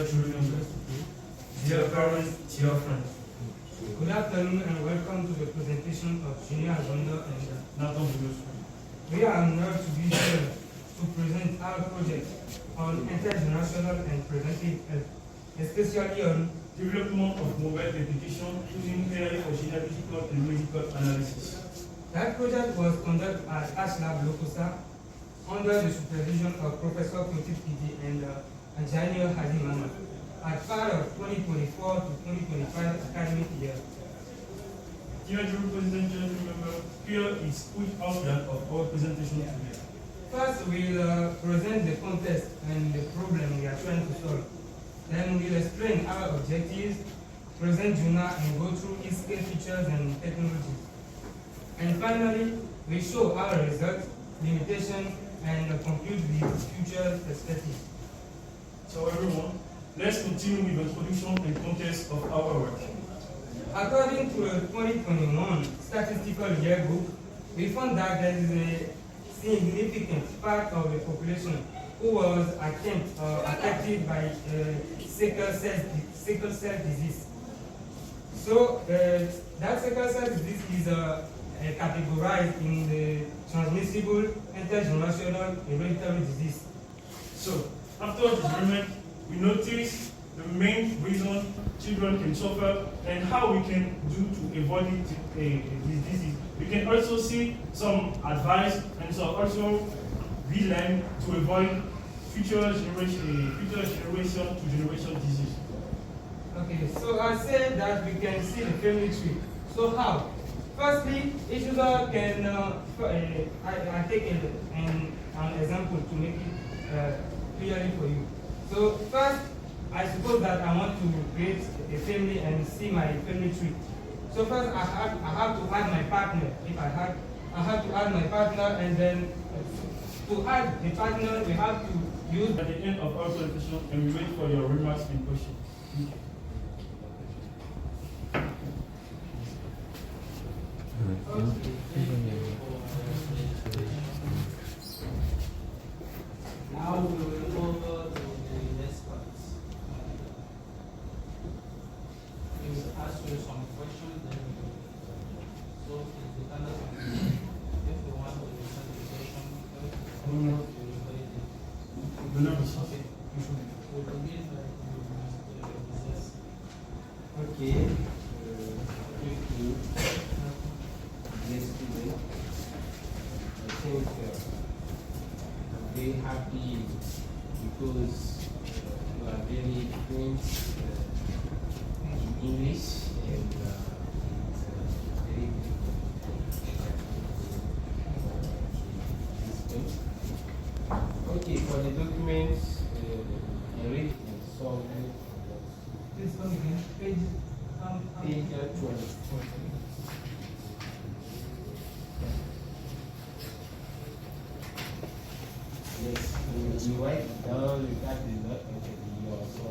children, dear parents, dear friends. Good afternoon and welcome to the presentation of junior honneur and we are honored to be here to present our project on intergenerational and preventive health, especially on Development of mobile application using AI for genealogical and medical analysis. That project was conducted at KaleAb GORFU under the supervision of Professor PD and Engineer Hazimana as part of 2024 to 2025 academic year. Dear President, remember, here is quick outline of our presentation today. First, we'll present the context and the problem we are trying to solve. Then we'll explain our objectives, present Juna and go through its key features and technologies. And finally, we show our results, limitations, and conclude with future perspectives. So everyone, let's continue with the introduction and context of our work. According to the 2021 statistical yearbook, we found that there is a significant part of the population who was affected by sickle cell disease. So that sickle cell disease is categorized in the transmissible intergenerational hereditary disease. So after this agreement, we notice the main reason children can suffer and how we can do to avoid this disease. We can also see some advice and so also we learn to avoid future generation to generation disease. Okay, so I said that we can see the family tree. So how? Firstly, each user can, I take an example to make it clearly for you. So first, I suppose that I want to create a family and see my family tree. So first, I have to add my partner. If I have to add my partner, and then to add the partner, we have to use at the end of our presentation, and we wait for your remarks and questions. Thank you. Now we will go over to the next part. We will ask you some questions, then we will. So it's dependent on you. If you want to listen to the question, you will read it. Okay. We will begin by the business. Okay. Thank you. Yes, today. I think I'm very happy because you are very fluent in English and it's very difficult. Okay, for the documents, I read and solve it. this one again. Page Page 12. Yes, you write it down, you got the note, and you also.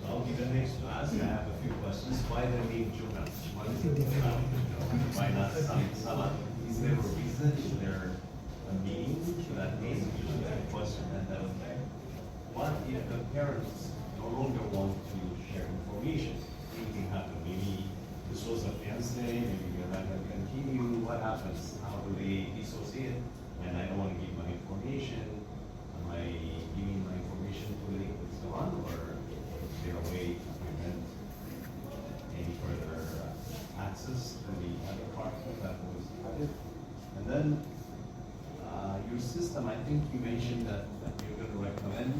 I'll be the next to ask. I have a few questions. Why the name Jonah? Why not Sama? Is there a reason? Is there a meaning to that name? Usually a question that would be. What if the parents no longer want to share information? Anything happen? Maybe this was a fiance, maybe you're not going to continue. What happens? How do they dissociate? And I don't want to give my information. Am I giving my information to the and so on? Or is there a way to prevent any further access to the other partner that was added? And then your system, I think you mentioned that you're going to recommend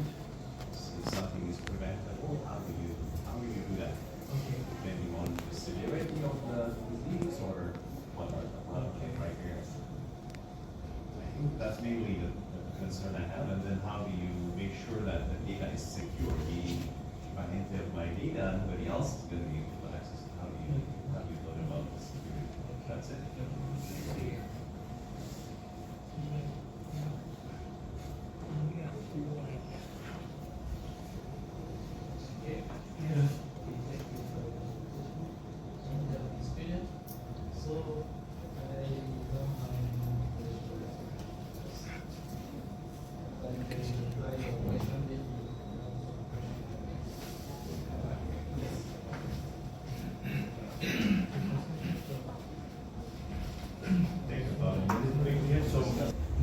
if something is preventable. How do you do that? Okay. Depending on the severity of the disease or what are the criteria? I think that's mainly the concern I have. And then how do you make sure that the data is secure? Meaning, if I enter my data, nobody else is going to be able to access it. How do you thought about the security? That's it.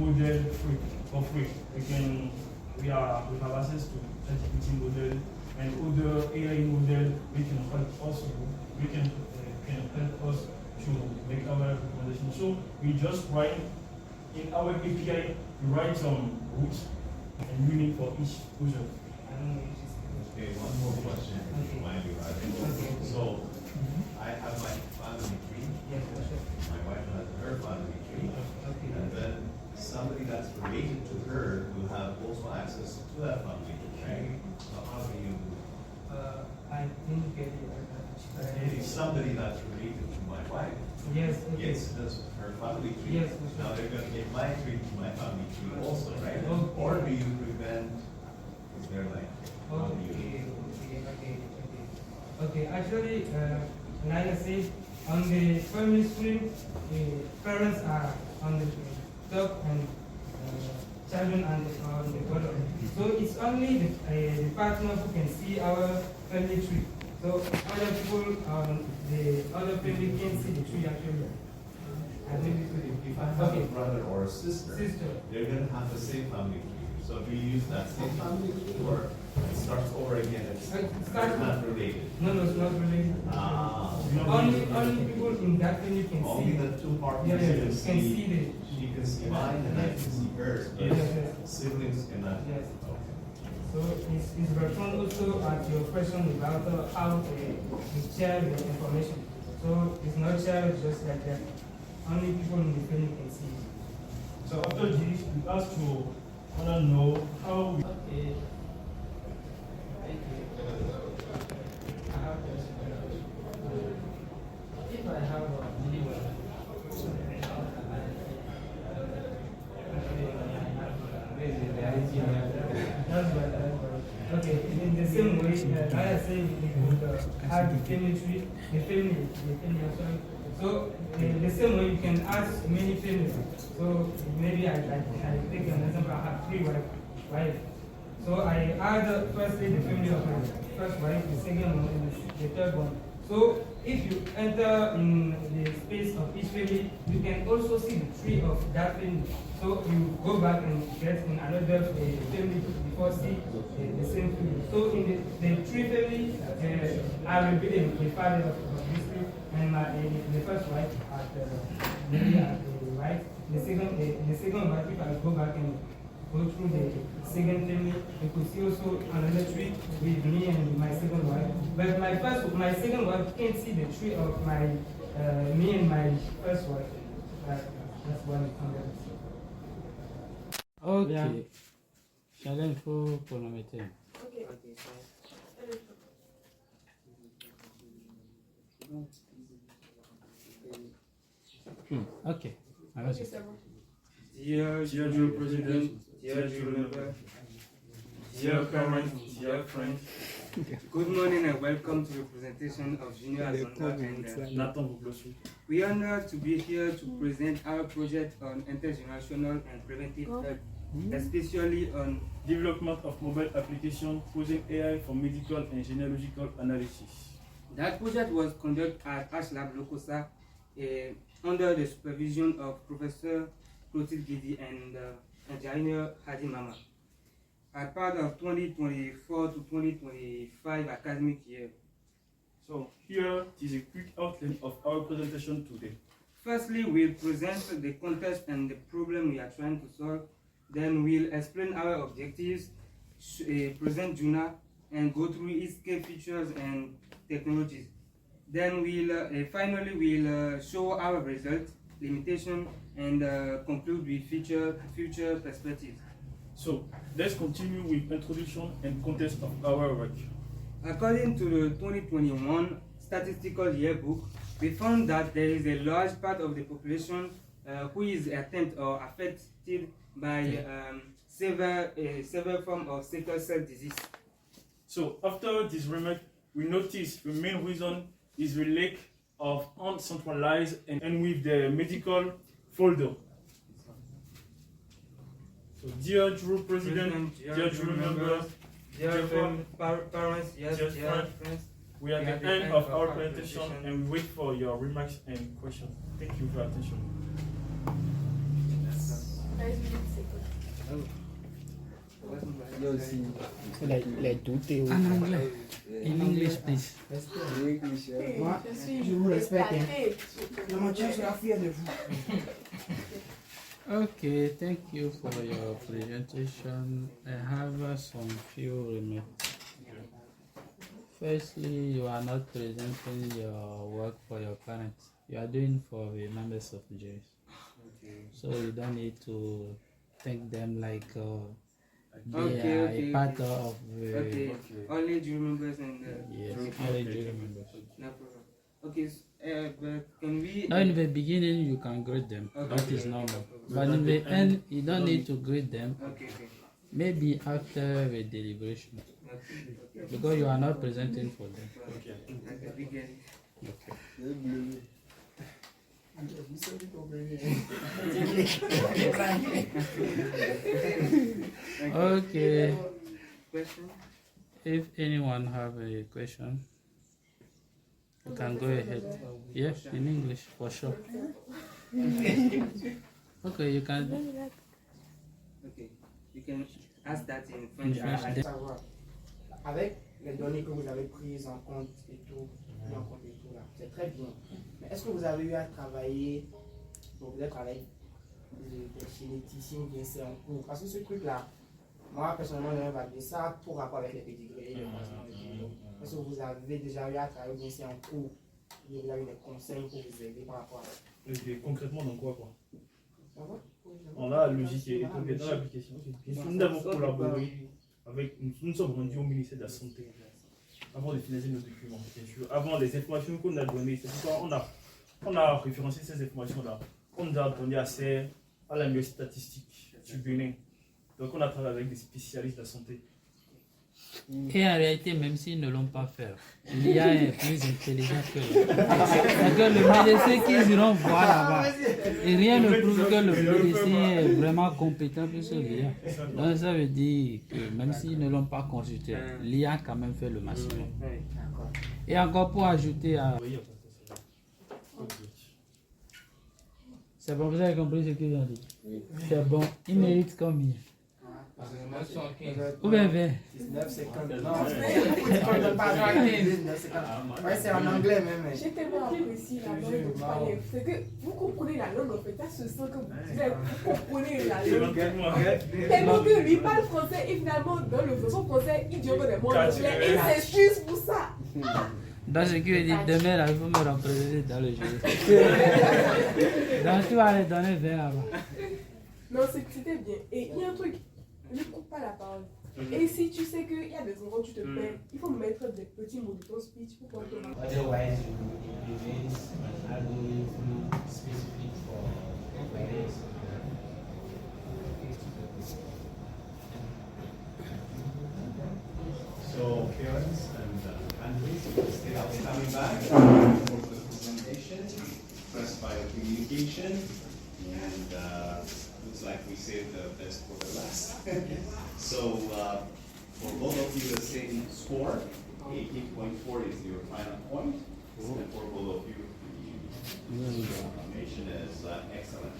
model for free. We have access to ChatGPT model and other AI model. We can help us to make our recommendation. So we just write in our API. We write some rules and unique for each user. Okay, one more question. While you're at it. So I have my family tree. Yes, for sure. My wife has her family tree. Okay. And then somebody that's related to her will have also access to that family tree, right? So how do you do? I didn't get it. If somebody that's related to my wife Yes, okay. gets her family tree, Yes, for sure. now they're gonna get my tree to my family tree also, right? Okay. Or do you prevent, is there like, how do you? Okay, actually, like I said, on the family screen, the parents are on the top and children on the bottom. So it's only the partner who can see our family tree. So other people on the other family can see the tree actually. If I have a brother or a sister, Sister. they're gonna have the same family tree. So do you use that same family tree or it starts over again? It's not related. No, it's not related. Only people in that family can Only see. the two partners Can see she can see mine and I can see hers, but Yes. siblings cannot. Yes. Okay. So it's referring also at your question about how to share the information. So it's not shared just like that. Only people in the family can see. So after this, we ask to wanna know how we Okay. Thank you. I have this. If I have a minimum, That's right. Okay, in the same way, like I say, we could have the family tree, the family, sorry. So the same way you can ask many families. So maybe I take an example. I have 3 wives. So I add firstly the family of my first wife, the second one, and the third one. So if you enter in the space of each family, you can also see the tree of that family. So you go back and get in another family before see the same family. So in the 3 family, I will be the father of this tree, and the first wife at maybe at the right. The second wife, if I go back and go through the second family, you could see also another tree with me and my second wife. But my second wife can't see the tree of my me and my first wife. That's why we come there. Ok. Challenge faut chronométrer. Ok. Alors, Dear President, dear member, dear parents, dear friends, good morning and welcome to the presentation of Junior as Honor. We are honored to be here to present our project on intergenerational and preventive health, especially on development of mobile application using AI for medical and genealogical analysis. that project was conducted at Ashlab Lokosa under the supervision of Professor Clotilde Gidi and engineer Hadi Mama. As part of 2024 to 2025 academic year. So here is a quick outline of our presentation today. Firstly, we'll present the context and the problem we are trying to solve. Then we'll explain our objectives, present Juna, and go through its key features and technologies. Then finally we'll show our results, limitation, and conclude with future perspectives. So let's continue with introduction and context of our work. According to the 2021 statistical yearbook, we found that there is a large part of the population who is affected by severe form of sickle cell disease. So after this remark, we notice the main reason is the lack of uncentralized and with the medical folder. So dear Drew President, dear Drew members, dear parents, dear friends, we are at the end of our presentation and we wait for your remarks and questions. Thank you for your attention. Il y a aussi. Les doutes et en anglais. In English, please. Moi, je vous respecte. La moitié sera fière de vous. Okay, thank you for your presentation. I have some few remarks. Firstly, you are not presenting your work for your parents. You are doing for the members of the jury. So you don't need to thank them like they are a part of the... Only jury members and Yes, only jury members. no problem. Okay, but can we? Now in the beginning you can greet them, that is normal. But in the end you don't need to greet them. Okay. Maybe after the deliberation, because you are not presenting for them. Okay. Question? If anyone have a question, you can go ahead. Yes, in English for sure. Okay, you can. Okay, you can ask that in French. Savoir, avec les données que vous avez prises en compte et tout, en compte et tout là, c'est très bien. Mais est-ce que vous avez eu à travailler, peut-être avec des généticiens bien c'est en cours? Parce que ce truc-là, moi personnellement, j'avais validé ça pour rapport avec les pédigrés et les croisements de génome. Est-ce que vous avez déjà eu à travailler bien c'est en cours? Vous avez des conseils pour vous aider par rapport à ça? Concrètement, dans quoi Ça va? On a la logique et tout dans l'application. Nous avons collaboré avec, nous sommes rendus au ministère de la Santé avant de finaliser nos documents, bien sûr. Avant les informations qu'on a données, c'est pourquoi on a référencé ces informations-là. On a donné accès à la meilleure statistique du Bénin. Donc on a travaillé avec des spécialistes de la santé. Et en réalité, même s'ils ne l'ont pas fait, l'IA est plus intelligent que eux. Parce que le médecin qu'ils iront voir là-bas, et rien ne prouve que le médecin est vraiment compétent plus que l'IA. Donc ça veut dire que même s'ils ne l'ont pas consulté, l'IA a quand même fait le maximum. Et encore pour ajouter à... C'est bon, vous avez compris ce qu'ils ont dit? C'est bon, ils méritent combien? Ou bien 20? 19,50. Non, c'est en anglais même. J'ai tellement apprécié la langue de parler. C'est que vous comprenez la langue en fait. Ça se sent que vous comprenez la langue. Tellement que lui parle français et finalement dans le version français, il dit encore des mots en anglais et il s'excuse pour ça. Dans ce qui veut dire demain, là, il faut me représenter dans le jeu. Donc tu vas aller donner 20 là-bas. Non, c'était bien. Et il y a un truc. Ne coupe pas la parole. Et si tu sais qu'il y a des endroits où tu te perds, il faut mettre des petits mots de ton speech pour qu'on te rende. Otherwise, you implement an algorithm specific for various So parents and families, still coming back for the presentation, expressed by the communication, and looks like we saved the best for the last. So for both of you, the same score, 18.4 is your final point, and for both of you, the information is excellent.